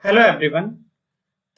Hello everyone.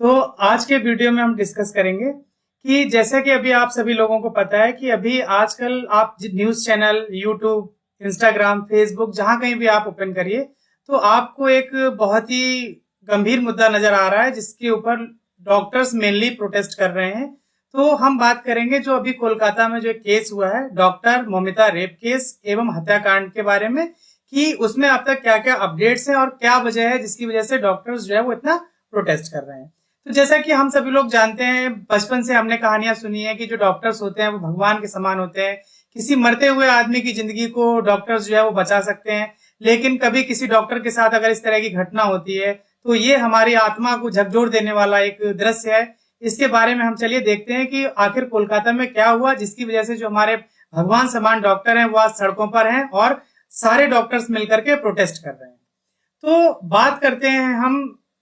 तो आज के वीडियो में हम डिस्कस करेंगे कि जैसा कि अभी आप सभी लोगों को पता है कि अभी आजकल आप news channel, YouTube, Instagram, Facebook जहां कहीं भी आप ओपन करिए तो आपको एक बहुत ही गंभीर मुद्दा नजर आ रहा है जिसके ऊपर डॉक्टर्स मेनली प्रोटेस्ट कर रहे हैं। तो हम बात करेंगे जो अभी कोलकाता में जो एक केस हुआ है, डॉक्टर मौमिता रेप केस एवं हत्याकांड के बारे में, कि उसमें अब तक क्या क्या अपडेट्स हैं और क्या वजह है जिसकी वजह से डॉक्टर्स जो है वो इतना प्रोटेस्ट कर रहे हैं। तो जैसा कि हम सभी लोग जानते हैं, बचपन से हमने कहानियां सुनी है कि जो डॉक्टर्स होते हैं वो भगवान के समान होते हैं। किसी मरते हुए आदमी की जिंदगी को डॉक्टर्स जो है वो बचा सकते हैं। लेकिन कभी किसी डॉक्टर के साथ अगर इस तरह की घटना होती है तो ये हमारी आत्मा को झकझोर देने वाला एक दृश्य है। इसके बारे में हम चलिए देखते हैं कि आखिर कोलकाता में क्या हुआ जिसकी वजह से जो हमारे भगवान समान डॉक्टर हैं वो आज सड़कों पर हैं और सारे डॉक्टर्स मिलकर के प्रोटेस्ट कर रहे हैं। तो बात करते हैं हम,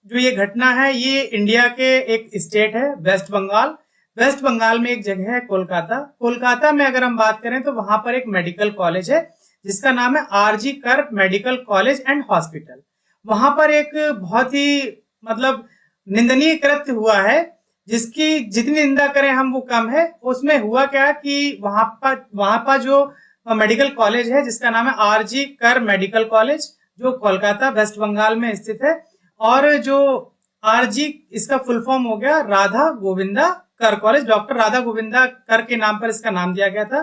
जो ये घटना है ये इंडिया के एक स्टेट है वेस्ट बंगाल। वेस्ट बंगाल में एक जगह है कोलकाता। कोलकाता में अगर हम बात करें तो वहां पर एक मेडिकल कॉलेज है जिसका नाम है आरजी कर मेडिकल कॉलेज एंड हॉस्पिटल। वहां पर एक बहुत ही मतलब निंदनीय कृत्य हुआ है जिसकी जितनी निंदा करें हम वो कम है। उसमें हुआ क्या कि वहां पर जो मेडिकल कॉलेज है जिसका नाम है आरजी कर मेडिकल कॉलेज, जो कोलकाता वेस्ट बंगाल में स्थित है। और जो आरजी इसका फुल फॉर्म हो गया राधा गोविंदा कर कॉलेज। डॉक्टर राधा गोविंदा कर के नाम पर इसका नाम दिया गया था।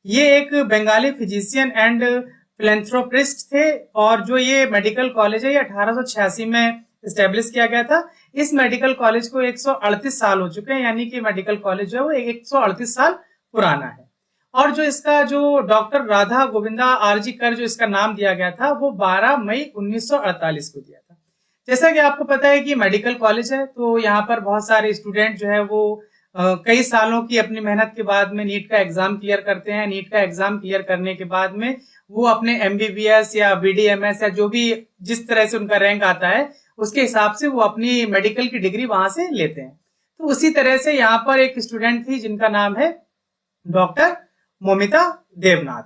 ये एक बंगाली फिजिशियन एंड फिलेंथ्रोपिस्ट थे और जो ये मेडिकल कॉलेज है ये 1886 में स्टेब्लिश किया गया था। इस मेडिकल कॉलेज को 138 साल हो चुके हैं, यानी कि मेडिकल कॉलेज जो है वो 138 साल पुराना है। और जो इसका जो डॉक्टर राधा गोविंदा आरजी कर जो इसका नाम दिया गया था वो 12 मई 1948 को दिया था। जैसा कि आपको पता है कि मेडिकल कॉलेज है तो यहाँ पर बहुत सारे स्टूडेंट जो है वो कई सालों की अपनी मेहनत के बाद में नीट का एग्जाम क्लियर करते हैं। नीट का एग्जाम क्लियर करने के बाद में वो अपने एमबीबीएस या बीडीएमएस या जो भी जिस तरह से उनका रैंक आता है उसके हिसाब से वो अपनी मेडिकल की डिग्री वहां से लेते हैं। तो उसी तरह से यहाँ पर एक स्टूडेंट थी जिनका नाम है डॉक्टर मौमिता देवनाथ,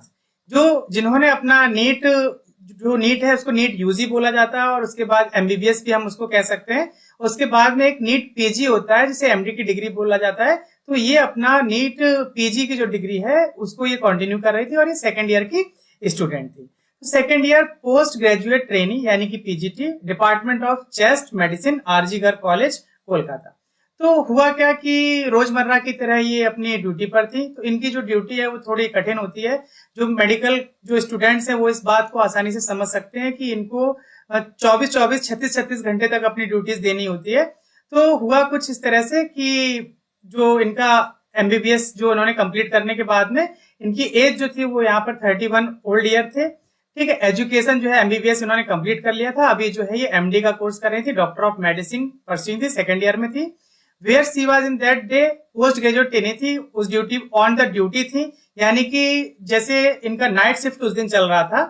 जो जिन्होंने अपना नीट, जो नीट है उसको नीट यूजी बोला जाता है और उसके बाद एमबीबीएस भी हम उसको कह सकते हैं। उसके बाद में एक नीट पीजी होता है जिसे एमडी की डिग्री बोला जाता है। तो ये अपना नीट पीजी की जो डिग्री है उसको ये कंटिन्यू कर रही थी और ये सेकेंड ईयर की स्टूडेंट थी। तो second year post graduate trainee यानी कि PGT, department of chest medicine, RG Kar college, Kolkata. तो हुआ क्या कि रोजमर्रा की तरह ये अपनी ड्यूटी पर थी। तो इनकी जो ड्यूटी है वो थोड़ी कठिन होती है। जो मेडिकल जो स्टूडेंट्स हैं वो इस बात को आसानी से समझ सकते हैं कि इनको 24-24, 36-36 घंटे तक अपनी ड्यूटीज देनी होती है। तो हुआ कुछ इस तरह से कि जो इनका एमबीबीएस जो उन्होंने कंप्लीट करने के बाद में इनकी एज जो थी वो यहाँ पर 31 ओल्ड ईयर थे। ठीक है, एजुकेशन जो है एमबीबीएस इन्होंने कंप्लीट कर लिया था। अभी जो है ये एमडी का कोर्स कर रही थी, डॉक्टर ऑफ मेडिसिन परस्यूइंग थी, सेकेंड ईयर में थी। Where she was in that day post graduate trainee थी, उस ड्यूटी ऑन द ड्यूटी थी, यानी कि जैसे इनका नाइट शिफ्ट उस दिन चल रहा था।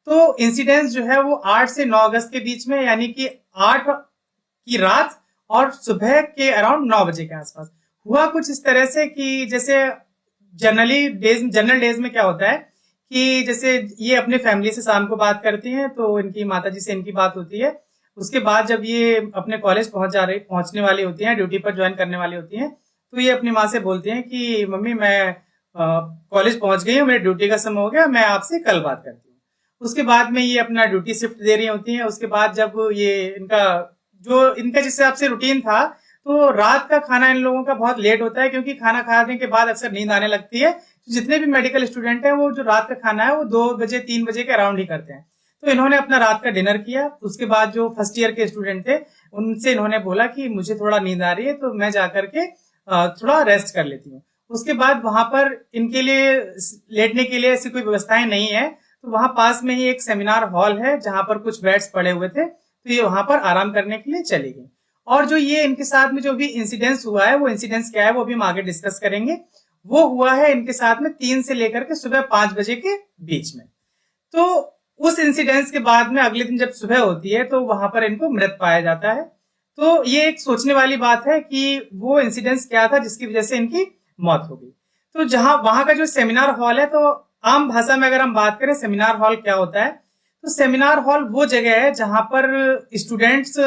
तो इंसिडेंस जो है वो 8 से 9 अगस्त के बीच में, यानी कि 8 की रात और सुबह के अराउंड 9 बजे के आसपास हुआ कुछ इस तरह से कि जैसे जनरल डेज में क्या होता है कि जैसे ये अपने फैमिली से शाम को बात करती हैं तो इनकी माताजी से इनकी बात होती है। उसके बाद जब ये अपने कॉलेज पहुंचने वाली होती हैं, ड्यूटी पर ज्वाइन करने वाली होती हैं, तो ये अपनी माँ से बोलती हैं कि मम्मी मैं कॉलेज पहुंच गई हूँ, मेरी ड्यूटी का समय हो गया, मैं आपसे कल बात करती हूँ। उसके बाद में ये अपना ड्यूटी शिफ्ट दे रही होती हैं। उसके बाद जब ये इनका जिस हिसाब से रूटीन था, तो रात का खाना इन लोगों का बहुत लेट होता है क्योंकि खाना खाने के बाद अक्सर नींद आने लगती है। तो जितने भी मेडिकल स्टूडेंट हैं वो जो रात का खाना है वो 2 बजे 3 बजे के अराउंड ही करते हैं। तो इन्होंने अपना रात का डिनर किया। उसके बाद जो फर्स्ट ईयर के स्टूडेंट थे उनसे इन्होंने बोला कि मुझे थोड़ा नींद आ रही है तो मैं जाकर के थोड़ा रेस्ट कर लेती हूँ। उसके बाद वहां पर इनके लिए लेटने के लिए ऐसी कोई व्यवस्थाएं नहीं है। तो वहां पास में ही एक सेमिनार हॉल है जहां पर कुछ बेड्स पड़े हुए थे, तो ये वहां पर आराम करने के लिए चली गई। और जो ये इनके साथ में जो भी इंसिडेंस हुआ है वो इंसिडेंस क्या है वो भी हम आगे डिस्कस करेंगे। वो हुआ है इनके साथ में 3 से लेकर के सुबह 5 बजे के बीच में। तो उस इंसिडेंस के बाद में अगले दिन जब सुबह होती है तो वहां पर इनको मृत पाया जाता है। तो ये एक सोचने वाली बात है कि वो इंसिडेंस क्या था जिसकी वजह से इनकी मौत हो गई। तो जहां वहां का जो सेमिनार हॉल है, तो आम भाषा में अगर हम बात करें सेमिनार हॉल क्या होता है, तो सेमिनार हॉल वो जगह है जहां पर स्टूडेंट्स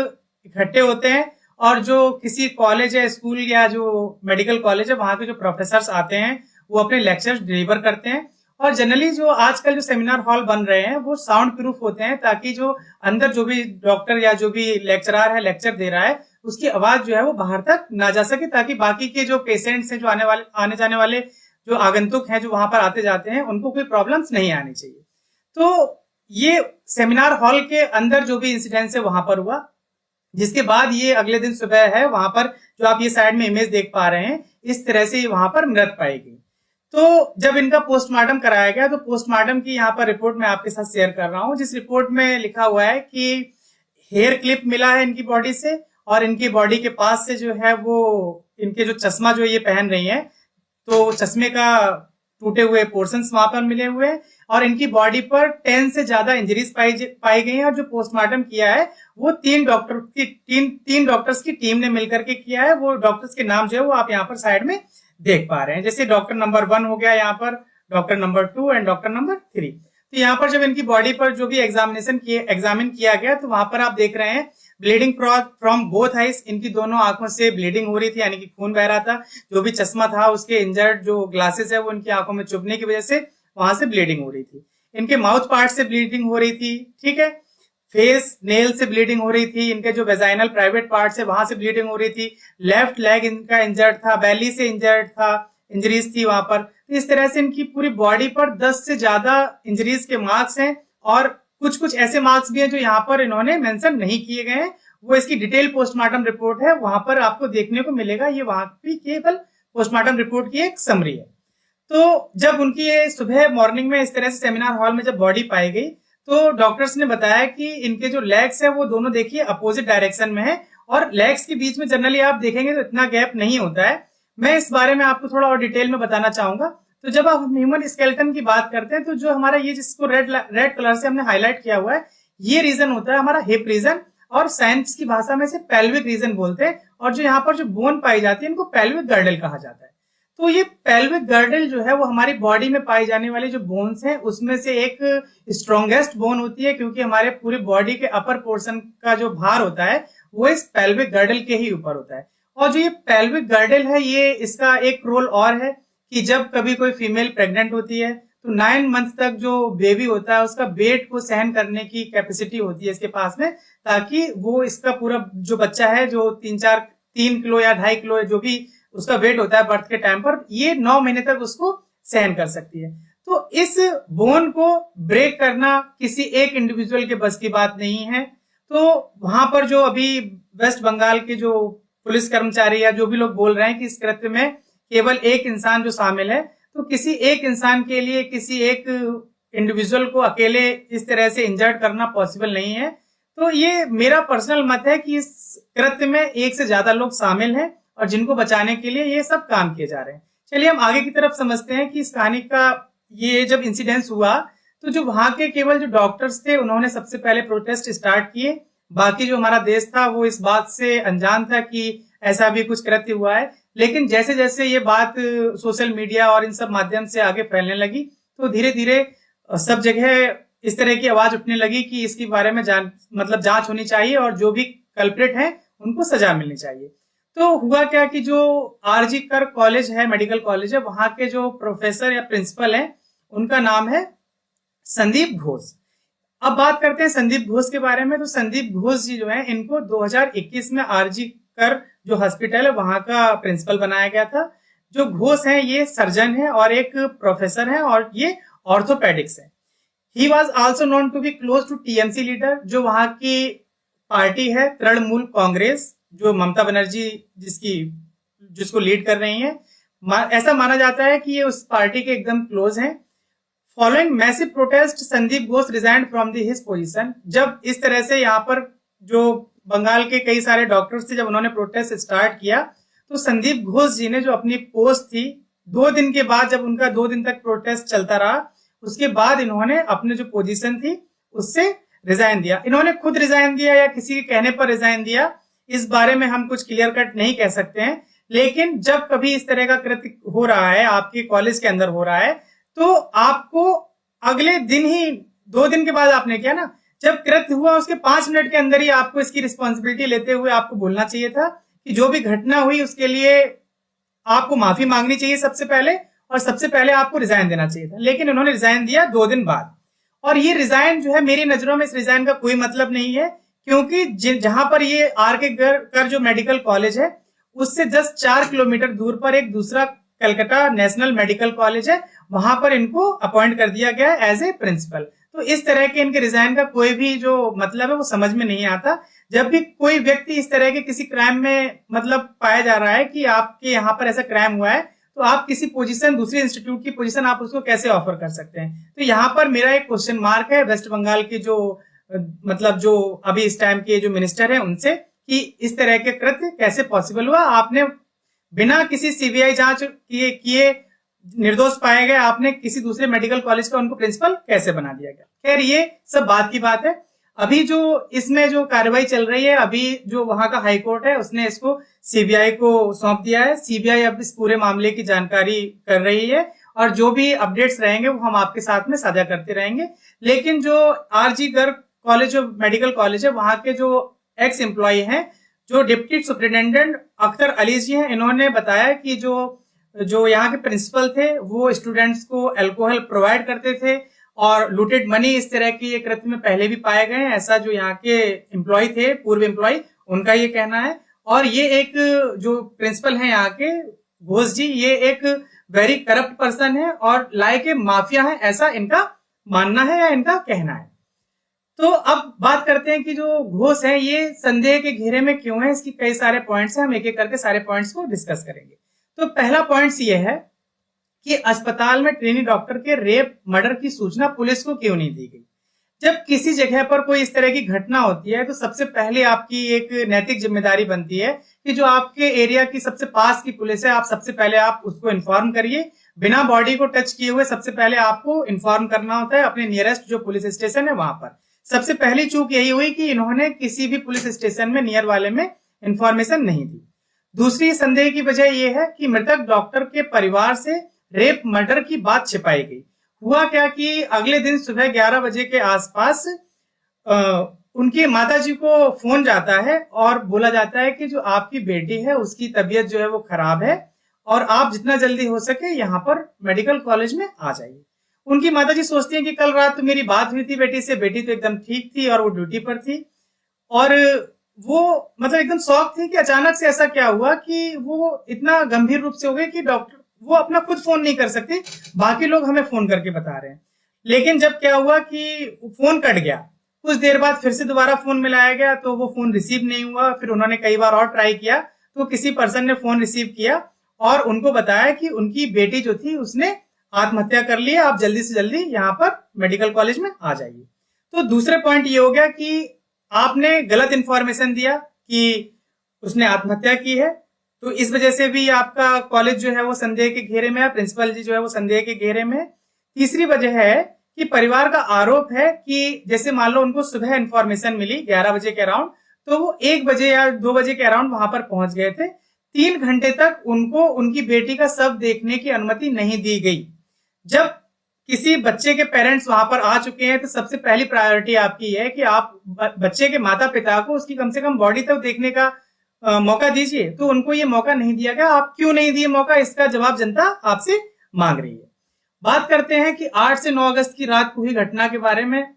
इकट्ठे होते हैं और जो किसी कॉलेज है, स्कूल या जो मेडिकल कॉलेज है, वहां के जो प्रोफेसर्स आते हैं वो अपने लेक्चर्स डिलीवर करते हैं। और जनरली जो आजकल जो सेमिनार हॉल बन रहे हैं वो साउंड प्रूफ होते हैं, ताकि जो अंदर जो भी डॉक्टर या जो भी लेक्चरर है लेक्चर दे रहा है उसकी आवाज जो है वो बाहर तक ना जा सके, ताकि बाकी के जो पेशेंट्स हैं, जो आने जाने वाले जो आगंतुक हैं, जो वहां पर आते जाते हैं, उनको कोई प्रॉब्लम्स नहीं आनी चाहिए। तो ये सेमिनार हॉल के अंदर जो भी इंसिडेंस है वहां पर हुआ, जिसके बाद ये अगले दिन सुबह है वहां पर जो आप ये साइड में इमेज देख पा रहे हैं, इस तरह से वहां पर मृत पाई गई। तो जब इनका पोस्टमार्टम कराया गया तो पोस्टमार्टम की यहाँ पर रिपोर्ट मैं आपके साथ शेयर कर रहा हूँ, जिस रिपोर्ट में लिखा हुआ है कि हेयर क्लिप मिला है इनकी बॉडी से, और इनकी बॉडी के पास से जो है वो इनके जो चश्मा जो ये पहन रही है, तो चश्मे का टूटे हुए पोर्शंस वहां पर मिले हुए हैं, और इनकी बॉडी पर 10 से ज्यादा इंजरीज पाई गई हैं। और जो पोस्टमार्टम किया है वो तीन डॉक्टर्स की टीम ने मिलकर के किया है। वो डॉक्टर्स के नाम जो है वो आप यहाँ पर साइड में देख पा रहे हैं, जैसे डॉक्टर नंबर 1 हो गया यहाँ पर, doctor number 2 and doctor number 3। तो यहाँ पर जब इनकी बॉडी पर जो भी एग्जामिन किया गया तो वहां पर आप देख रहे हैं ब्लीडिंग फ्रॉम बोथ आइज, इनकी दोनों आंखों से ब्लीडिंग हो रही थी, यानी कि खून बह रहा था। जो भी चश्मा था उसके इंजर्ड जो ग्लासेस है वो इनकी आंखों में चुभने की वजह से वहां से ब्लीडिंग हो रही थी। इनके माउथ पार्ट से ब्लीडिंग हो रही थी, ठीक है, फेस नेल से ब्लीडिंग हो रही थी, इनके जो वेजाइनल प्राइवेट पार्ट है वहां से ब्लीडिंग हो रही थी, लेफ्ट लेग इनका इंजर्ड था, बैली से इंजर्ड था, इंजरीज थी वहां पर। तो इस तरह से इनकी पूरी बॉडी पर 10 से ज्यादा इंजरीज के मार्क्स हैं, और कुछ कुछ ऐसे मार्क्स भी हैं जो यहाँ पर इन्होंने मेंशन नहीं किए गए हैं। वो इसकी डिटेल पोस्टमार्टम रिपोर्ट है, वहां पर आपको देखने को मिलेगा। ये वहां की केवल पोस्टमार्टम रिपोर्ट की एक समरी है। तो जब उनकी ये सुबह मॉर्निंग में इस तरह से सेमिनार हॉल में जब बॉडी पाई गई तो डॉक्टर्स ने बताया कि इनके जो लेग्स है वो दोनों देखिए अपोजिट डायरेक्शन में है, और लेग्स के बीच में जनरली आप देखेंगे तो इतना गैप नहीं होता है। मैं इस बारे में आपको थोड़ा और डिटेल में बताना चाहूंगा। तो जब आप ह्यूमन स्केलेटन की बात करते हैं तो जो हमारा ये जिसको रेड कलर से हमने हाईलाइट किया हुआ है, ये रीजन होता है हमारा हिप रीजन, और साइंस की भाषा में से पेल्विक रीजन बोलते हैं। और जो यहाँ पर जो बोन पाई जाती है इनको पेल्विक गर्डल कहा जाता है। तो ये पेल्विक गर्डल जो है वो हमारी बॉडी में पाई जाने वाली जो बोन्स हैं उसमें से एक स्ट्रॉन्गेस्ट बोन होती है, क्योंकि हमारे पूरी बॉडी के अपर पोर्शन का जो भार होता है वो इस पेल्विक गर्डल के ही ऊपर होता है। और जो ये पेल्विक गर्डल है, ये इसका एक रोल और है कि जब कभी कोई फीमेल प्रेग्नेंट होती है तो 9 मंथ तक जो बेबी होता है उसका वेट को सहन करने की कैपेसिटी होती है इसके पास में, ताकि वो इसका पूरा जो बच्चा है जो 3 किलो या 2.5 किलो जो भी उसका वेट होता है बर्थ के टाइम पर, ये 9 महीने तक उसको सहन कर सकती है। तो इस बोन को ब्रेक करना किसी एक इंडिविजुअल के बस की बात नहीं है। तो वहां पर जो अभी वेस्ट बंगाल के जो पुलिस कर्मचारी या जो भी लोग बोल रहे हैं कि इस कृत्य में केवल एक इंसान जो शामिल है, तो किसी एक इंसान के लिए किसी एक इंडिविजुअल को अकेले इस तरह से इंजर्ड करना पॉसिबल नहीं है। तो ये मेरा पर्सनल मत है कि इस कृत्य में एक से ज्यादा लोग शामिल हैं और जिनको बचाने के लिए ये सब काम किए जा रहे हैं। चलिए हम आगे की तरफ समझते हैं कि इस कहानी का ये जब इंसिडेंस हुआ तो जो वहां के केवल जो डॉक्टर्स थे उन्होंने सबसे पहले प्रोटेस्ट स्टार्ट किए। बाकी जो हमारा देश था वो इस बात से अनजान था कि ऐसा भी कुछ कृत्य हुआ है। लेकिन जैसे जैसे ये बात सोशल मीडिया और इन सब माध्यम से आगे फैलने लगी तो धीरे धीरे सब जगह इस तरह की आवाज उठने लगी कि इसके बारे में जांच होनी चाहिए और जो भी कल्प्रिट हैं उनको सजा मिलनी चाहिए। तो हुआ क्या कि जो आरजी कर कॉलेज है, मेडिकल कॉलेज है, वहां के जो प्रोफेसर या प्रिंसिपल हैं उनका नाम है संदीप घोष। अब बात करते हैं संदीप घोष के बारे में। तो संदीप घोष जी जो है इनको 2021 में आरजी कर जो हॉस्पिटल है वहां का प्रिंसिपल बनाया गया था। जो घोष हैं ये सर्जन है और एक प्रोफेसर है और ये ऑर्थोपेडिक्स है। He was also known to be close to TMC leader, जो वहां की पार्टी है तृणमूल कांग्रेस, जो ममता बनर्जी जिसको लीड कर रही हैं। ऐसा माना जाता है कि ये उस पार्टी के एकदम क्लोज हैं। Following massive protest Sandeep Ghosh resigned from his position. जब इस तरह से यहाँ पर जो बंगाल के कई सारे डॉक्टर्स थे, जब उन्होंने प्रोटेस्ट स्टार्ट किया तो संदीप घोष जी ने जो अपनी पोस्ट थी 2 दिन के बाद, जब उनका 2 दिन तक प्रोटेस्ट चलता रहा, उसके बाद इन्होंने अपने जो पोजीशन थी उससे रिजाइन दिया। इन्होंने खुद रिजाइन दिया या किसी के कहने पर रिजाइन दिया, इस बारे में हम कुछ क्लियर कट नहीं कह सकते हैं। लेकिन जब कभी इस तरह का कृत्य हो रहा है, आपके कॉलेज के अंदर हो रहा है, तो आपको अगले दिन ही 2 दिन के बाद आपने किया ना, जब कृत्य हुआ उसके 5 मिनट के अंदर ही आपको इसकी रिस्पॉन्सिबिलिटी लेते हुए आपको बोलना चाहिए था कि जो भी घटना हुई उसके लिए आपको माफी मांगनी चाहिए सबसे पहले, और सबसे पहले आपको रिजाइन देना चाहिए था। लेकिन उन्होंने रिजाइन दिया 2 दिन बाद, और ये रिजाइन जो है मेरी नजरों में इस रिजाइन का कोई मतलब नहीं है, क्योंकि जहां पर ये आर के कर जो मेडिकल कॉलेज है उससे जस्ट 4 किलोमीटर दूर पर एक दूसरा कलकत्ता नेशनल मेडिकल कॉलेज है, वहां पर इनको अपॉइंट कर दिया गया एज ए प्रिंसिपल। तो इस तरह के इनके रिजाइन का कोई भी जो मतलब है वो समझ में नहीं आता। जब भी कोई व्यक्ति इस तरह के किसी क्राइम में मतलब पाया जा रहा है कि आपके यहाँ पर ऐसा क्राइम हुआ है, तो आप किसी पोजीशन, दूसरी इंस्टीट्यूट की पोजीशन आप उसको कैसे ऑफर कर सकते हैं। तो यहाँ पर मेरा एक क्वेश्चन मार्क है वेस्ट बंगाल के जो मतलब जो अभी इस टाइम के जो मिनिस्टर है उनसे, कि इस तरह के कृत्य कैसे पॉसिबल हुआ। आपने बिना किसी सीबीआई जांच किए निर्दोष पाए गए, आपने किसी दूसरे मेडिकल कॉलेज का उनको प्रिंसिपल कैसे बना दिया गया। खैर ये सब बात की बात है। अभी जो इसमें जो कार्रवाई चल रही है, अभी जो वहां का हाई कोर्ट है उसने इसको सीबीआई को सौंप दिया है। सीबीआई अब इस पूरे मामले की जानकारी कर रही है, और जो भी अपडेट्स रहेंगे वो हम आपके साथ में साझा करते रहेंगे। लेकिन जो आरजी गर्ग कॉलेज जो मेडिकल कॉलेज है, वहां के जो एक्स एम्प्लॉय हैं, जो डिप्टी सुपरिटेंडेंट अख्तर अली जी हैं, इन्होंने बताया कि जो यहाँ के प्रिंसिपल थे वो स्टूडेंट्स को अल्कोहल प्रोवाइड करते थे, और लूटेड मनी इस तरह के ये कृत्य में पहले भी पाए गए हैं, ऐसा जो यहाँ के एम्प्लॉय थे, पूर्व एम्प्लॉय, उनका ये कहना है। और ये एक जो प्रिंसिपल है यहाँ के घोष जी, ये एक वेरी करप्ट पर्सन है और लाइक ए माफिया है, ऐसा इनका मानना है या इनका कहना है। तो अब बात करते हैं कि जो घोष है ये संदेह के घेरे में क्यों है। इसकी कई सारे पॉइंट्स हैं, हम एक एक करके सारे पॉइंट्स को डिस्कस करेंगे। तो पहला पॉइंट ये है कि अस्पताल में ट्रेनी डॉक्टर के रेप मर्डर की सूचना पुलिस को क्यों नहीं दी गई। जब किसी जगह पर कोई इस तरह की घटना होती है तो सबसे पहले आपकी एक नैतिक जिम्मेदारी बनती है कि जो आपके एरिया की सबसे पास की पुलिस है, आप सबसे पहले आप उसको इन्फॉर्म करिए। बिना बॉडी को टच किए हुए सबसे पहले आपको इन्फॉर्म करना होता है अपने नियरेस्ट जो पुलिस स्टेशन है वहां पर। सबसे पहली चूक यही हुई कि इन्होंने किसी भी पुलिस स्टेशन में नियर वाले में इंफॉर्मेशन नहीं दी। दूसरी संदेह की वजह यह है कि मृतक डॉक्टर के परिवार से रेप मर्डर की बात छिपाई गई। हुआ क्या कि अगले दिन सुबह 11 बजे के आसपास उनकी माताजी को फोन जाता है और बोला जाता है कि जो आपकी बेटी है उसकी तबीयत जो है वो खराब है और आप जितना जल्दी हो सके यहाँ पर मेडिकल कॉलेज में आ जाइए। उनकी माताजी सोचती है कि कल रात तो मेरी बात हुई थी बेटी से, बेटी तो एकदम ठीक थी और वो ड्यूटी पर थी, और वो मतलब एकदम शॉक थी कि अचानक से ऐसा क्या हुआ कि वो इतना गंभीर रूप से हो गए कि डॉक्टर वो अपना खुद फोन नहीं कर सकती, बाकी लोग हमें फोन करके बता रहे हैं। लेकिन जब क्या हुआ कि फोन कट गया, कुछ देर बाद फिर से दोबारा फोन मिलाया गया तो वो फोन रिसीव नहीं हुआ। फिर उन्होंने कई बार और ट्राई किया तो किसी पर्सन ने फोन रिसीव किया और उनको बताया कि उनकी बेटी जो थी उसने आत्महत्या कर ली, आप जल्दी से जल्दी यहाँ पर मेडिकल कॉलेज में आ जाइए। तो दूसरे पॉइंट ये हो गया कि आपने गलत इंफॉर्मेशन दिया कि उसने आत्महत्या की है, तो इस वजह से भी आपका कॉलेज जो है वो संदेह के घेरे में है, प्रिंसिपल जी जो है वो संदेह के घेरे में। तीसरी वजह है कि परिवार का आरोप है कि जैसे मान लो उनको सुबह इंफॉर्मेशन मिली 11 बजे के अराउंड, तो वो 1 बजे या 2 बजे के अराउंड वहां पर पहुंच गए थे। 3 घंटे तक उनको उनकी बेटी का शव देखने की अनुमति नहीं दी गई। जब किसी बच्चे के पेरेंट्स वहां पर आ चुके हैं तो सबसे पहली प्रायोरिटी आपकी है कि आप बच्चे के माता पिता को उसकी कम से कम बॉडी तक देखने का मौका दीजिए। तो उनको ये मौका नहीं दिया गया। आप क्यों नहीं दिए मौका, इसका जवाब जनता आपसे मांग रही है। बात करते हैं कि 8 से 9 अगस्त की रात को हुई घटना के बारे में।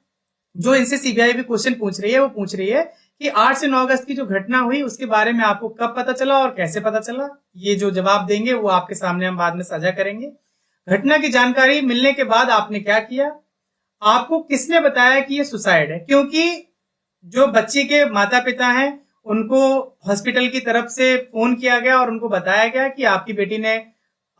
जो इनसे सीबीआई भी क्वेश्चन पूछ रही है, वो पूछ रही है कि 8 से 9 अगस्त की जो घटना हुई उसके बारे में आपको कब पता चला और कैसे पता चला। ये जो जवाब देंगे वो आपके सामने हम बाद में साझा करेंगे। घटना की जानकारी मिलने के बाद आपने क्या किया, आपको किसने बताया कि ये सुसाइड है, क्योंकि जो बच्ची के माता पिता हैं उनको हॉस्पिटल की तरफ से फोन किया गया और उनको बताया गया कि आपकी बेटी ने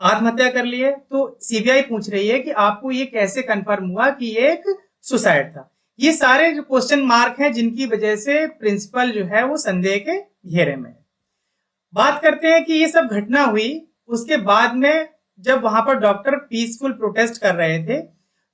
आत्महत्या कर ली है। तो सीबीआई पूछ रही है कि आपको ये कैसे कंफर्म हुआ कि ये एक सुसाइड था। ये सारे जो क्वेश्चन मार्क हैं जिनकी वजह से प्रिंसिपल जो है वो संदेह के घेरे में है। बात करते हैं कि ये सब घटना हुई उसके बाद में जब वहां पर डॉक्टर पीसफुल प्रोटेस्ट कर रहे थे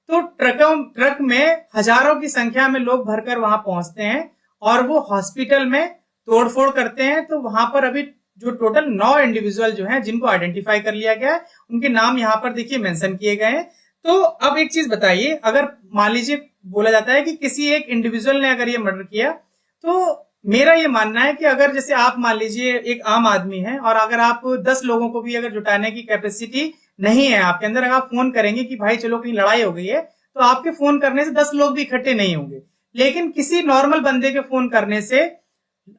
तो ट्रक में हजारों की संख्या में लोग भरकर वहां पहुंचते हैं और वो हॉस्पिटल में तोड़फोड़ करते हैं। तो वहां पर अभी जो टोटल 9 इंडिविजुअल जो हैं जिनको आइडेंटिफाई कर लिया गया है, उनके नाम यहाँ पर देखिए मेंशन किए गए हैं। तो अब एक चीज बताइए, अगर मान लीजिए बोला जाता है कि किसी एक इंडिविजुअल ने अगर ये मर्डर किया, तो मेरा ये मानना है कि अगर जैसे आप मान लीजिए एक आम आदमी है और अगर आप 10 लोगों को भी अगर जुटाने की कैपेसिटी नहीं है आपके अंदर, अगर आप फोन करेंगे कि भाई चलो कहीं लड़ाई हो गई है, तो आपके फोन करने से 10 लोग भी इकट्ठे नहीं होंगे। लेकिन किसी नॉर्मल बंदे के फोन करने से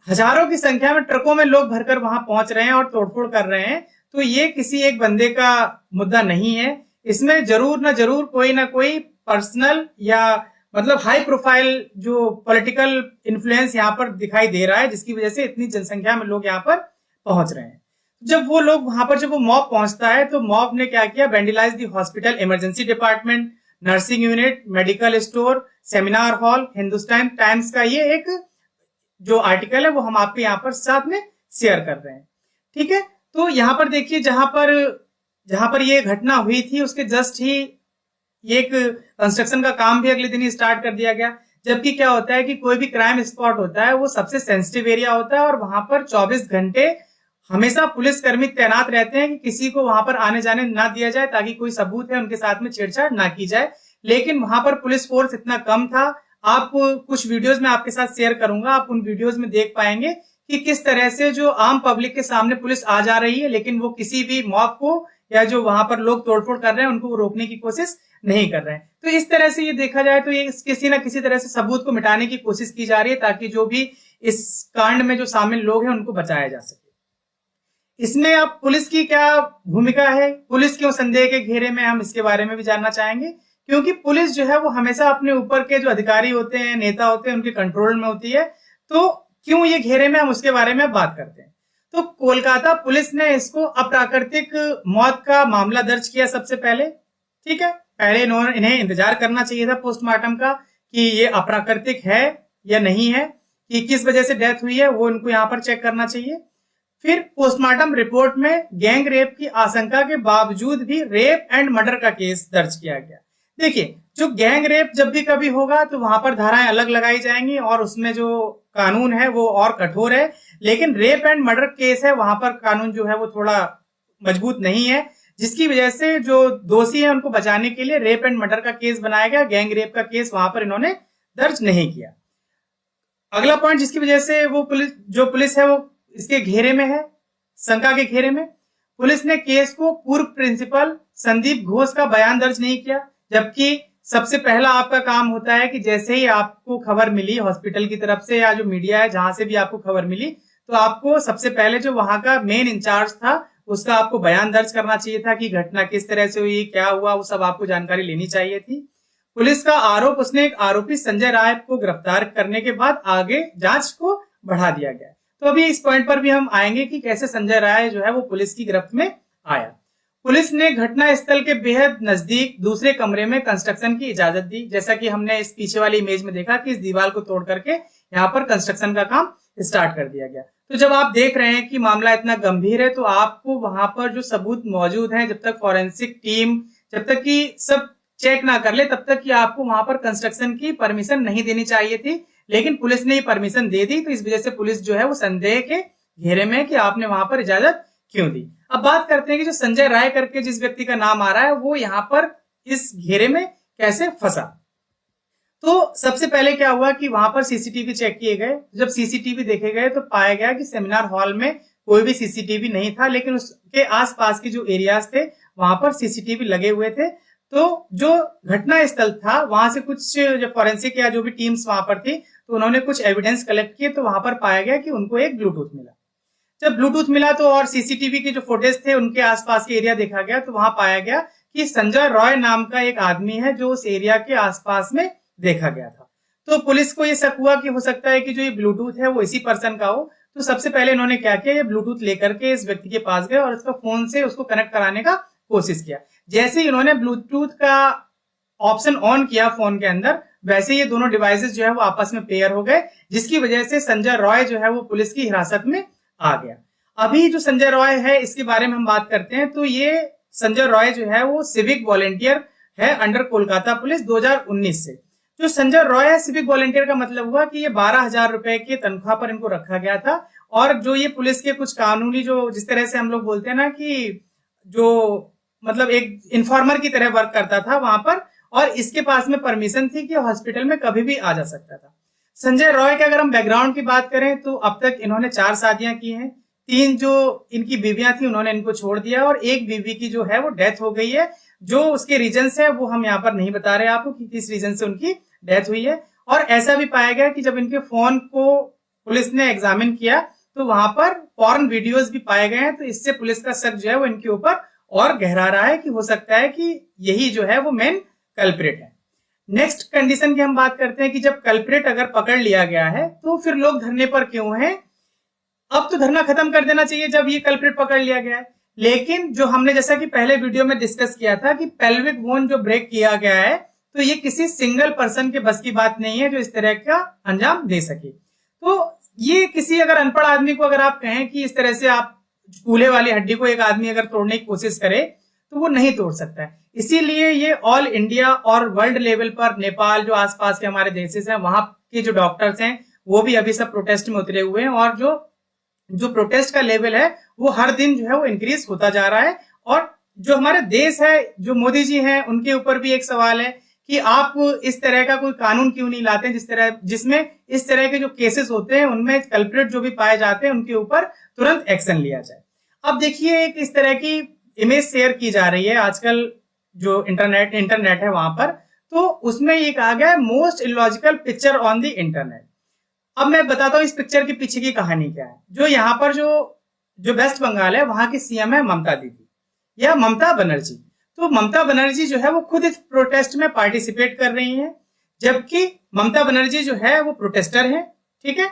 हजारों की संख्या में ट्रकों में लोग भरकर वहां पहुंच रहे हैं और तोड़फोड़ कर रहे हैं। तो ये किसी एक बंदे का मुद्दा नहीं है, इसमें जरूर ना जरूर कोई ना कोई पर्सनल या मतलब हाई प्रोफाइल जो पॉलिटिकल इन्फ्लुएंस यहाँ पर दिखाई दे रहा है, जिसकी वजह से इतनी जनसंख्या में लोग यहाँ पर पहुंच रहे हैं। जब वो लोग वहां पर जब वो मॉब पहुंचता है तो मॉब ने क्या किया, vandalised the hospital, emergency department, nursing unit, medical store, seminar hall. Hindustan times का ये एक जो आर्टिकल है वो हम आपके यहाँ पर साथ में शेयर कर रहे हैं, ठीक है। तो यहाँ पर देखिए जहां पर ये घटना हुई थी उसके जस्ट ही ये एक कंस्ट्रक्शन का काम भी अगले दिन ही स्टार्ट कर दिया गया। जबकि क्या होता है कि कोई भी क्राइम स्पॉट होता है वो सबसे सेंसिटिव एरिया होता है और वहां पर 24 घंटे हमेशा पुलिसकर्मी तैनात रहते हैं कि किसी को वहां पर आने जाने ना दिया जाए, ताकि कोई सबूत है उनके साथ में छेड़छाड़ ना की जाए। लेकिन वहां पर पुलिस फोर्स इतना कम था। आप कुछ वीडियोस में आपके साथ शेयर करूंगा, आप उन वीडियोस में देख पाएंगे कि किस तरह से जो आम पब्लिक के सामने पुलिस आ जा रही है, लेकिन वो किसी भी मॉब को या जो वहां पर लोग तोड़फोड़ कर रहे हैं उनको रोकने की कोशिश नहीं कर रहे हैं। तो इस तरह से ये देखा जाए तो ये किसी ना किसी तरह से सबूत को मिटाने की कोशिश की जा रही है, ताकि जो भी इस कांड में जो शामिल लोग हैं उनको बचाया जा सके। इसमें अब पुलिस की क्या भूमिका है, पुलिस क्यों संदेह के घेरे में, हम इसके बारे में भी जानना चाहेंगे। क्योंकि पुलिस जो है वो हमेशा अपने ऊपर के जो अधिकारी होते हैं, नेता होते हैं, उनके कंट्रोल में होती है। तो क्यों ये घेरे में, हम उसके बारे में बात करते हैं। तो कोलकाता पुलिस ने इसको अप्राकृतिक मौत का मामला दर्ज किया सबसे पहले, ठीक है। पहले इन्हें इंतजार करना चाहिए था पोस्टमार्टम का कि ये अप्राकृतिक है या नहीं है, कि किस वजह से डेथ हुई है, वो इनको यहाँ पर चेक करना चाहिए। फिर पोस्टमार्टम रिपोर्ट में गैंग रेप की आशंका के बावजूद भी रेप एंड मर्डर का केस दर्ज किया गया। देखिए, जो गैंग रेप जब भी कभी होगा तो वहां पर धाराएं अलग लगाई जाएंगी और उसमें जो कानून है वो और कठोर है। लेकिन रेप एंड मर्डर केस है, वहां पर कानून जो है वो थोड़ा मजबूत नहीं है, जिसकी वजह से जो दोषी है उनको बचाने के लिए रेप एंड मर्डर का केस बनाया गया। गैंग रेप का केस वहां पर इन्होंने दर्ज नहीं किया। अगला पॉइंट जिसकी वजह से वो पुलिस है वो इसके घेरे में है, शंका के घेरे में। पुलिस ने केस को पूर्व प्रिंसिपल संदीप घोष का बयान दर्ज नहीं किया, जबकि सबसे पहला आपका काम होता है कि जैसे ही आपको खबर मिली हॉस्पिटल की तरफ से या जो मीडिया है जहां से भी आपको खबर मिली, तो आपको सबसे पहले जो वहां का मेन इंचार्ज था उसका आपको बयान दर्ज करना चाहिए था कि घटना किस तरह से हुई, क्या हुआ, वो सब आपको जानकारी लेनी चाहिए थी। पुलिस का आरोप, उसने एक आरोपी संजय राय को गिरफ्तार करने के बाद आगे जांच को बढ़ा दिया गया। तो अभी इस पॉइंट पर भी हम आएंगे कि कैसे संजय राय जो है वो पुलिस की गिरफ्त में आया। पुलिस ने घटना स्थल के बेहद नजदीक दूसरे कमरे में कंस्ट्रक्शन की इजाजत दी। जैसा कि हमने इस पीछे वाली इमेज में देखा कि इस दीवार को तोड़ करके यहाँ पर कंस्ट्रक्शन का काम स्टार्ट कर दिया गया। तो जब आप देख रहे हैं कि मामला इतना गंभीर है, तो आपको वहां पर जो सबूत मौजूद हैं, जब तक फॉरेंसिक टीम जब तक कि सब चेक ना कर ले, तब तक कि आपको वहां पर कंस्ट्रक्शन की परमिशन नहीं देनी चाहिए थी। लेकिन पुलिस ने परमिशन दे दी, तो इस वजह से पुलिस जो है वो संदेह के घेरे में कि आपने वहां पर इजाजत क्यों दी। अब बात करते हैं कि जो संजय राय करके जिस व्यक्ति का नाम आ रहा है वो यहाँ पर इस घेरे में कैसे फंसा। तो सबसे पहले क्या हुआ कि वहां पर सीसीटीवी चेक किए गए। जब सीसीटीवी देखे गए तो पाया गया कि सेमिनार हॉल में कोई भी सीसीटीवी नहीं था, लेकिन उसके आसपास के जो एरियाज थे वहां पर सीसीटीवी लगे हुए थे। तो जो घटना स्थल था वहां से कुछ जो फॉरेंसिक या जो भी टीम्स वहां पर थी, तो उन्होंने कुछ एविडेंस कलेक्ट किए। तो वहां पर पाया गया कि उनको एक ब्लूटूथ मिला। जब ब्लूटूथ मिला तो और सीसीटीवी के जो फुटेज थे उनके आसपास के एरिया देखा गया, तो वहां पाया गया कि संजय रॉय नाम का एक आदमी है जो उस एरिया के आसपास में देखा गया था। तो पुलिस को ये शक हुआ कि हो सकता है कि जो ये ब्लूटूथ है वो इसी पर्सन का हो। तो सबसे पहले इन्होंने क्या किया, ये ब्लूटूथ लेकर के इस व्यक्ति के पास गए और उसका फोन से उसको कनेक्ट कराने का कोशिश किया। जैसे ही इन्होंने ब्लूटूथ का ऑप्शन ऑन किया फोन के अंदर, वैसे ये दोनों डिवाइसेस जो है वो आपस में पेयर हो गए, जिसकी वजह से संजय रॉय जो है वो पुलिस की हिरासत में आ गया। अभी जो संजय रॉय है इसके बारे में हम बात करते हैं। तो ये संजय रॉय जो है वो सिविक वॉलेंटियर है अंडर कोलकाता पुलिस 2019 से। जो संजय रॉय है सिविक वॉलेंटियर का मतलब हुआ कि ये 12,000 रुपए की तनख्वाह पर इनको रखा गया था। और जो ये पुलिस के कुछ कानूनी जो जिस तरह से हम लोग बोलते हैं ना कि जो मतलब एक इन्फॉर्मर की तरह वर्क करता था वहां पर, और इसके पास में परमिशन थी कि हॉस्पिटल में कभी भी आ जा सकता था। संजय रॉय के अगर हम बैकग्राउंड की बात करें तो अब तक इन्होंने 4 शादियां की हैं। 3 जो इनकी बीवियां थी उन्होंने इनको छोड़ दिया और एक बीवी की जो है वो डेथ हो गई है। जो उसके रीजंस है वो हम यहाँ पर नहीं बता रहे आपको कि किस रीजन से उनकी डेथ हुई है। और ऐसा भी पाया गया कि जब इनके फोन को पुलिस ने एग्जामिन किया तो वहां पर पॉर्न वीडियोस भी पाए गए हैं। तो इससे पुलिस का शक जो है वो इनके ऊपर और गहरा रहा है कि हो सकता है कि यही जो है वो मेन कल्प्रिट है। नेक्स्ट कंडीशन की हम बात करते हैं कि जब कल्प्रिट अगर पकड़ लिया गया है तो फिर लोग धरने पर क्यों हैं? अब तो धरना खत्म कर देना चाहिए जब ये कल्प्रिट पकड़ लिया गया है। लेकिन जो हमने जैसा कि पहले वीडियो में डिस्कस किया था कि पेल्विक बोन जो ब्रेक किया गया है तो ये किसी सिंगल पर्सन के बस की बात नहीं है जो इस तरह का अंजाम दे सके। तो ये किसी अगर अनपढ़ आदमी को अगर आप कहें कि इस तरह से आप कूल्हे वाली हड्डी को एक आदमी अगर तोड़ने की कोशिश करे तो वो नहीं तोड़ सकता है। इसीलिए ये ऑल इंडिया और वर्ल्ड लेवल पर नेपाल जो आसपास के हमारे देशेस हैं वहां के जो डॉक्टर्स हैं वो भी अभी सब प्रोटेस्ट में उतरे हुए हैं और जो प्रोटेस्ट का लेवल है वो हर दिन जो है वो इंक्रीज होता जा रहा है। और जो हमारे देश है जो मोदी जी हैं उनके ऊपर भी एक सवाल है कि आप इस तरह का कोई कानून क्यों नहीं लाते जिसमें इस तरह के जो केसेस होते हैं उनमें कल्प्रिट जो भी पाए जाते हैं उनके ऊपर तुरंत एक्शन लिया जाए। अब देखिए एक इस तरह की इमेज शेयर की जा रही है आजकल जो इंटरनेट है वहां पर, तो उसमें ये कहा गया है most illogical picture on the internet. अब मैं बताता हूँ इस पिक्चर के पीछे की कहानी क्या है। जो यहाँ पर जो वेस्ट बंगाल है वहां की सीएम है ममता दीदी या ममता बनर्जी। तो ममता बनर्जी जो है वो खुद इस प्रोटेस्ट में पार्टिसिपेट कर रही हैं, जबकि ममता बनर्जी जो है वो प्रोटेस्टर है, ठीक है,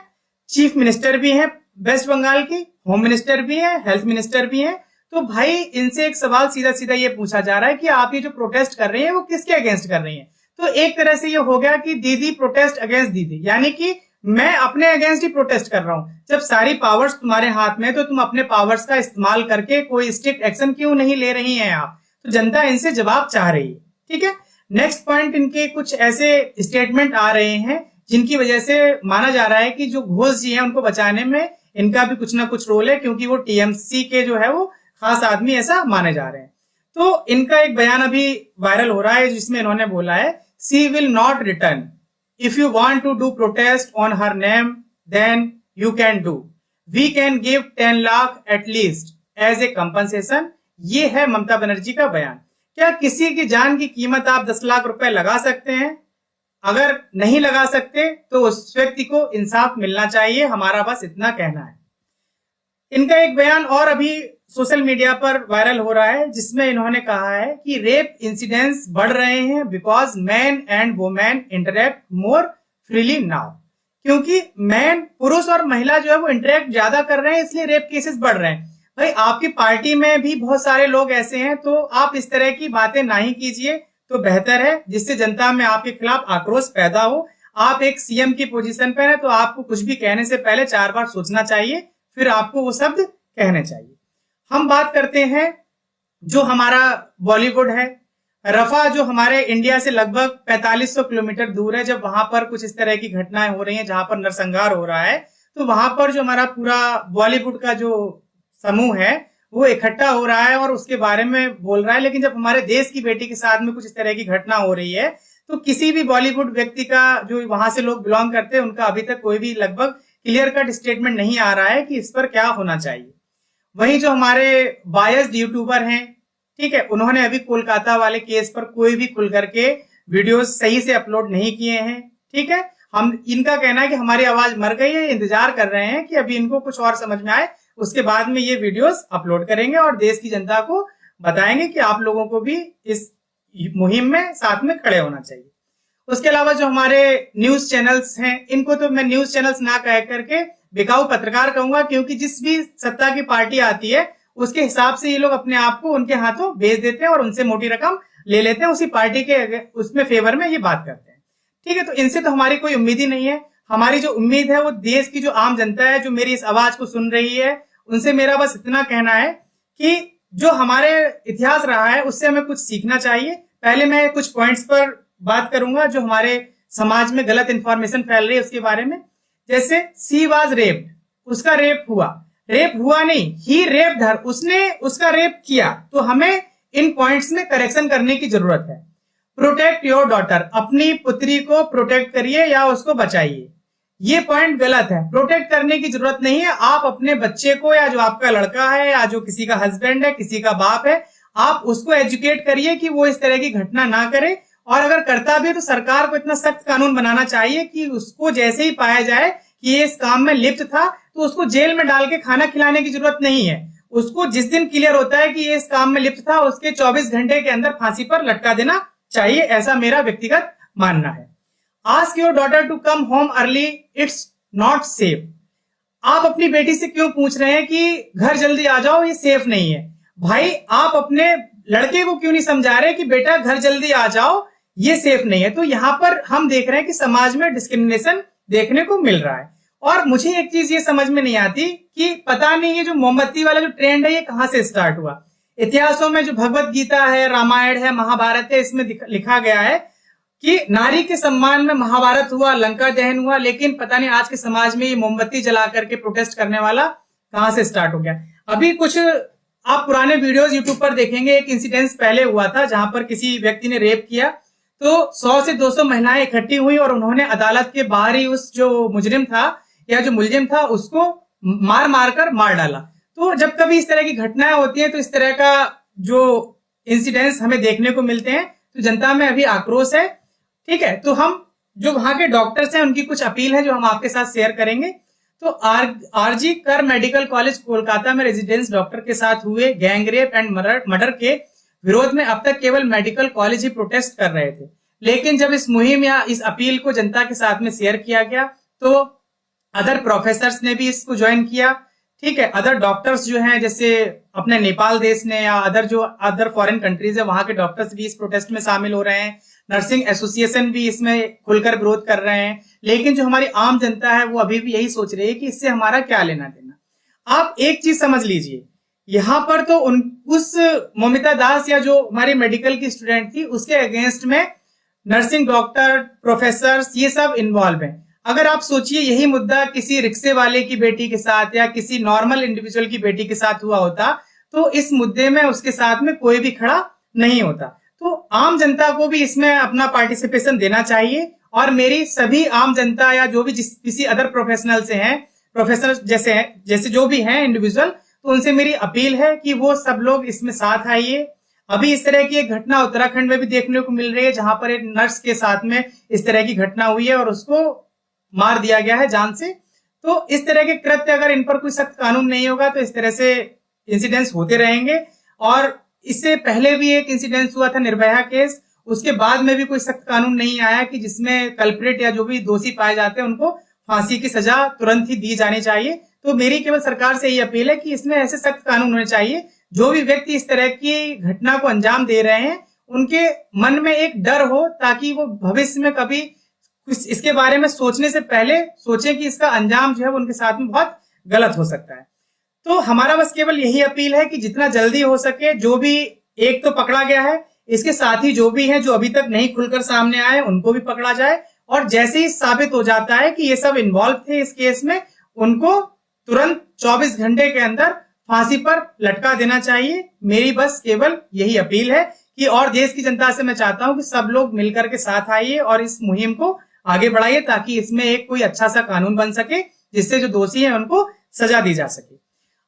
चीफ मिनिस्टर भी है वेस्ट बंगाल की, होम मिनिस्टर भी है, हेल्थ मिनिस्टर भी है। तो भाई इनसे एक सवाल सीधा सीधा ये पूछा जा रहा है कि आप ये जो प्रोटेस्ट कर रही हैं वो किसके अगेंस्ट कर रही हैं? तो एक तरह से ये हो गया कि दीदी प्रोटेस्ट अगेंस्ट दीदी, यानी कि मैं अपने अगेंस्ट ही प्रोटेस्ट कर रहा हूं। जब सारी पावर्स तुम्हारे हाथ में तो तुम अपने पावर्स का इस्तेमाल करके कोई स्ट्रिक्ट एक्शन क्यों नहीं ले रही हैं आप? तो जनता इनसे जवाब चाह रही है, ठीक है। नेक्स्ट पॉइंट, इनके कुछ ऐसे स्टेटमेंट आ रहे हैं जिनकी वजह से माना जा रहा है कि जो घोष जी हैं उनको बचाने में इनका भी कुछ ना कुछ रोल है, क्योंकि वो टीएमसी के जो है वो खास आदमी ऐसा माने जा रहे हैं। तो इनका एक बयान अभी वायरल हो रहा है जिसमें इन्होंने बोला है she will not return, if you want to do protest on her name then you can do, we can give 10 lakh at least as a compensation. ये है ममता बनर्जी का बयान। क्या किसी की जान की कीमत आप 10 लाख रुपए लगा सकते हैं? अगर नहीं लगा सकते तो उस व्यक्ति को इंसाफ मिलना चाहिए, हमारा बस इतना कहना है। इनका एक बयान और अभी सोशल मीडिया पर वायरल हो रहा है जिसमें इन्होंने कहा है कि रेप इंसिडेंट्स बढ़ रहे हैं because man and women interact more freely now. क्योंकि मैन, पुरुष और महिला जो है वो इंटरेक्ट ज्यादा कर रहे हैं इसलिए रेप केसेस बढ़ रहे हैं। भाई आपकी पार्टी में भी बहुत सारे लोग ऐसे हैं, तो आप इस तरह की बातें ना ही कीजिए तो बेहतर है, जिससे जनता में आपके खिलाफ आक्रोश पैदा हो। आप एक सीएम की पोजीशन पर है तो आपको कुछ भी कहने से पहले 4 बार सोचना चाहिए, फिर आपको वो शब्द कहने चाहिए। हम बात करते हैं जो हमारा बॉलीवुड है। रफा जो हमारे इंडिया से लगभग 4500 किलोमीटर दूर है, जब वहां पर कुछ इस तरह की घटनाएं हो रही हैं जहां पर नरसंहार हो रहा है, तो वहां पर जो हमारा पूरा बॉलीवुड का जो समूह है वो इकट्ठा हो रहा है और उसके बारे में बोल रहा है। लेकिन जब हमारे देश की बेटी के साथ में कुछ इस तरह की घटना हो रही है तो किसी भी बॉलीवुड व्यक्ति का, जो वहां से लोग बिलोंग करते हैं, उनका अभी तक कोई भी लगभग क्लियर कट स्टेटमेंट नहीं आ रहा है कि इस पर क्या होना चाहिए। वहीं जो हमारे बायस्ड यूट्यूबर हैं, ठीक है, उन्होंने अभी कोलकाता वाले केस पर कोई भी खुल करके वीडियोस सही से अपलोड नहीं किए हैं, ठीक है। हम इनका कहना है कि हमारी आवाज मर गई है, इंतजार कर रहे हैं कि अभी इनको कुछ और समझ में आए, उसके बाद में ये वीडियोस अपलोड करेंगे और देश की जनता को बताएंगे कि आप लोगों को भी इस मुहिम में साथ में खड़े होना चाहिए। उसके अलावा जो हमारे न्यूज चैनल्स हैं, इनको तो मैं न्यूज चैनल्स ना कह करके बिकाऊ पत्रकार कहूंगा, क्योंकि जिस भी सत्ता की पार्टी आती है उसके हिसाब से ये लोग अपने आप को उनके हाथों बेच देते हैं और उनसे मोटी रकम ले लेते हैं, उसी पार्टी के उसमें फेवर में ये बात करते हैं, ठीक है। तो इनसे तो हमारी कोई उम्मीद ही नहीं है। हमारी जो उम्मीद है वो देश की जो आम जनता है जो मेरी इस आवाज को सुन रही है, उनसे मेरा बस इतना कहना है कि जो हमारे इतिहास रहा है उससे हमें कुछ सीखना चाहिए। पहले मैं कुछ पॉइंट्स पर बात करूंगा जो हमारे समाज में गलत इंफॉर्मेशन फैल रही है उसके बारे में। जैसे सी वाज रेप्ड, उसका रेप हुआ नहीं, ही रेप्ड हर, उसने उसका रेप किया। तो हमें इन पॉइंट्स में करेक्शन करने की जरूरत है। प्रोटेक्ट योर डॉटर, अपनी पुत्री को प्रोटेक्ट करिए या उसको बचाइए। ये पॉइंट गलत है। प्रोटेक्ट करने की जरूरत नहीं है। आप अपने बच्चे को, या जो आपका लड़का है या जो किसी का हस्बैंड है, किसी का बाप है, आप उसको एजुकेट करिए कि वो इस तरह की घटना ना करे। और अगर करता भी है तो सरकार को इतना सख्त कानून बनाना चाहिए कि उसको जैसे ही पाया जाए कि ये इस काम में लिप्त था तो उसको जेल में डाल के खाना खिलाने की जरूरत नहीं है। उसको जिस दिन क्लियर होता है कि ये इस काम में लिप्त था, उसके 24 घंटे के अंदर फांसी पर लटका देना चाहिए। ऐसा मेरा व्यक्तिगत मानना है। Ask your daughter to come home early, it's not safe. आप अपनी बेटी से क्यों पूछ रहे हैं कि घर जल्दी आ जाओ, ये सेफ नहीं है? भाई, आप अपने लड़के को क्यों नहीं समझा रहे कि बेटा घर जल्दी आ जाओ, ये सेफ नहीं है? तो यहां पर हम देख रहे हैं कि समाज में डिस्क्रिमिनेशन देखने को मिल रहा है। और मुझे एक चीज ये समझ में नहीं आती कि पता नहीं ये जो मोमबत्ती वाला जो ट्रेंड है ये कहां से स्टार्ट हुआ। इतिहासों में जो भगवत गीता है, रामायण है, महाभारत है, इसमें लिखा गया है कि नारी के सम्मान में महाभारत हुआ, लंका दहन हुआ, लेकिन पता नहीं आज के समाज में ये मोमबत्ती जला करके प्रोटेस्ट करने वाला कहां से स्टार्ट हो गया। अभी कुछ आप पुराने वीडियोस यूट्यूब पर देखेंगे, एक इंसिडेंस पहले हुआ था जहां पर किसी व्यक्ति ने रेप किया, तो 100 से 200 महिलाएं इकट्ठी हुई और उन्होंने अदालत के बाहर ही उस जो मुजरिम था या जो मुलजिम था उसको मार डाला। तो जब कभी इस तरह की घटनाएं होती हैं तो इस तरह का जो इंसिडेंट्स हमें देखने को मिलते हैं तो जनता में अभी आक्रोश है। ठीक है, तो हम जो वहां के डॉक्टर्स हैं उनकी कुछ अपील है जो हम आपके साथ शेयर करेंगे। तो आरजी कर मेडिकल कॉलेज कोलकाता में रेजिडेंस डॉक्टर के साथ हुए गैंगरेप एंड मर्डर के विरोध में अब तक केवल मेडिकल कॉलेज ही प्रोटेस्ट कर रहे थे, लेकिन जब इस मुहिम या इस अपील को जनता के साथ में शेयर किया गया तो अदर प्रोफेसर्स ने भी इसको ज्वाइन किया। ठीक है, अदर डॉक्टर्स जो हैं जैसे अपने नेपाल देश ने या अदर फॉरेन कंट्रीज है वहां के डॉक्टर्स भी इस प्रोटेस्ट में शामिल हो रहे हैं। नर्सिंग एसोसिएशन भी इसमें खुलकर विरोध कर रहे हैं। लेकिन जो हमारी आम जनता है वो अभी भी यही सोच रही है कि इससे हमारा क्या लेना देना। आप एक चीज समझ लीजिए, यहाँ पर तो उस मोमिता दास या जो हमारी मेडिकल की स्टूडेंट थी उसके अगेंस्ट में नर्सिंग डॉक्टर, प्रोफेसर्स, ये सब इन्वॉल्व हैं। अगर आप सोचिए यही मुद्दा किसी रिक्शे वाले की बेटी के साथ या किसी नॉर्मल इंडिविजुअल की बेटी के साथ हुआ होता तो इस मुद्दे में उसके साथ में कोई भी खड़ा नहीं होता। तो आम जनता को भी इसमें अपना पार्टिसिपेशन देना चाहिए। और मेरी सभी आम जनता या जो भी किसी अदर प्रोफेशनल से हैं, प्रोफेसर जैसे जो भी हैं इंडिविजुअल, तो उनसे मेरी अपील है कि वो सब लोग इसमें साथ आइए। अभी इस तरह की एक घटना उत्तराखंड में भी देखने को मिल रही है जहां पर एक नर्स के साथ में इस तरह की घटना हुई है और उसको मार दिया गया है जान से। तो इस तरह के कृत्य अगर इन पर कोई सख्त कानून नहीं होगा तो इस तरह से इंसिडेंट्स होते रहेंगे। और इससे पहले भी एक इंसिडेंस हुआ था निर्भया केस, उसके बाद में भी कोई सख्त कानून नहीं आया कि जिसमें कल्प्रिट या जो भी दोषी पाए जाते हैं उनको फांसी की सजा तुरंत ही दी जानी चाहिए। तो मेरी केवल सरकार से यही अपील है कि इसमें ऐसे सख्त कानून होने चाहिए। जो भी व्यक्ति इस तरह की घटना को अंजाम दे रहे हैं उनके मन में एक डर हो ताकि वो भविष्य में कभी कुछ इसके बारे में सोचने से पहले सोचें कि इसका अंजाम जो है वो उनके साथ में बहुत गलत हो सकता है। तो हमारा बस केवल यही अपील है कि जितना जल्दी हो सके, जो भी एक तो पकड़ा गया है, इसके साथ ही जो भी हैं जो अभी तक नहीं खुलकर सामने आए उनको भी पकड़ा जाए। और जैसे ही साबित हो जाता है कि ये सब इन्वॉल्व थे इस केस में, उनको तुरंत 24 घंटे के अंदर फांसी पर लटका देना चाहिए। मेरी बस केवल यही अपील है कि और देश की जनता से मैं चाहता हूं कि सब लोग मिलकर के साथ आइए और इस मुहिम को आगे बढ़ाइए ताकि इसमें एक कोई अच्छा सा कानून बन सके जिससे जो दोषी हैं उनको सजा दी जा सके।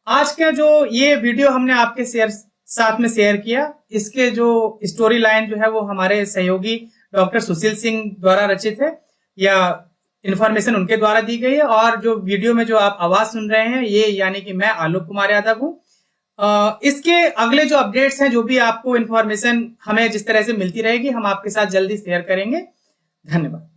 आज का जो ये वीडियो हमने आपके साथ में शेयर किया, इसके जो स्टोरी लाइन जो है वो हमारे सहयोगी डॉक्टर सुशील सिंह द्वारा रचित है या इंफॉर्मेशन उनके द्वारा दी गई है। और जो वीडियो में जो आप आवाज सुन रहे हैं ये यानी कि मैं आलोक कुमार यादव हूँ। इसके अगले जो अपडेट्स हैं, जो भी आपको इंफॉर्मेशन हमें जिस तरह से मिलती रहेगी, हम आपके साथ जल्दी शेयर करेंगे। धन्यवाद।